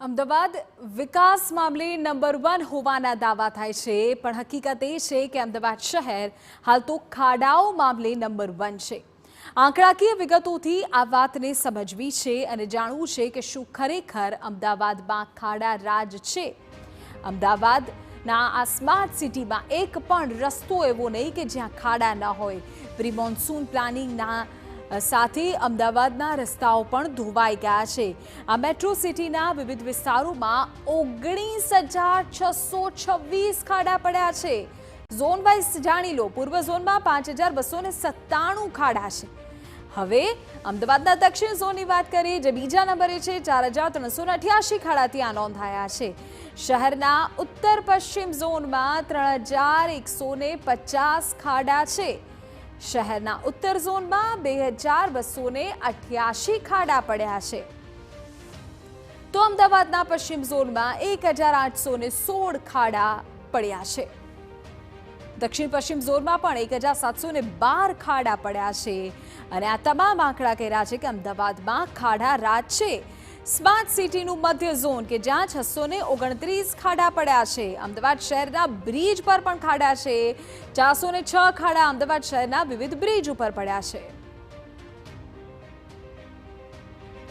અમદાવાદ વિકાસ મામલે નંબર 1 હોવાના દાવા થાય છે, પણ હકીકત એ છે કે અમદાવાદ શહેર હાલ તો ખાડાઓ મામલે નંબર 1 છે। આંકડાકીય વિગતોથી આ વાતને સમજવી છે અને જાણવું છે કે શું ખરેખર અમદાવાદમાં ખાડા રાજ છે। અમદાવાદના આ સ્માર્ટ સિટીમાં એક પણ રસ્તો એવો નહીં કે જ્યાં ખાડા ન હોય। પ્રી મોન્સૂન પ્લાનિંગના સાથે અમદાવાદના રસ્તાઓ પણ ધોવાઈ ગયા છે। આ મેટ્રો સિટીના વિવિધ વિસ્તારોમાં 19,626 ખાડા પડ્યા છે। ઝોન વાઇઝ જાણી લો। પૂર્વ ઝોનમાં 5,297 ખાડા છે। હવે અમદાવાદના દક્ષિણ ઝોનની વાત કરીએ, જે બીજા નંબરે છે। 4,388 ખાડા ત્યાં નોંધાયા છે। શહેરના ઉત્તર પશ્ચિમ ઝોનમાં 3,150 ખાડા છે। શહેરના ઉત્તર ઝોનમાં 2,288 ખાડા પડ્યા છે, તો અમદાવાદના પશ્ચિમ ઝોનમાં 1,816 ખાડા પડ્યા છે। દક્ષિણ પશ્ચિમ ઝોનમાં પણ 1,712 ખાડા પડ્યા છે અને આ તમામ આંકડા કહી રહ્યા છે કે અમદાવાદમાં ખાડા રાજ છે। સ્માર્ટ સિટીનું મધ્ય ઝોન કે જ્યાં 629 ખાડા પડ્યા છે। અમદાવાદ શહેરના બ્રિજ પર પણ ખાડા છે। 406 ખાડા અમદાવાદ શહેરના વિવિધ બ્રિજ ઉપર પડ્યા છે।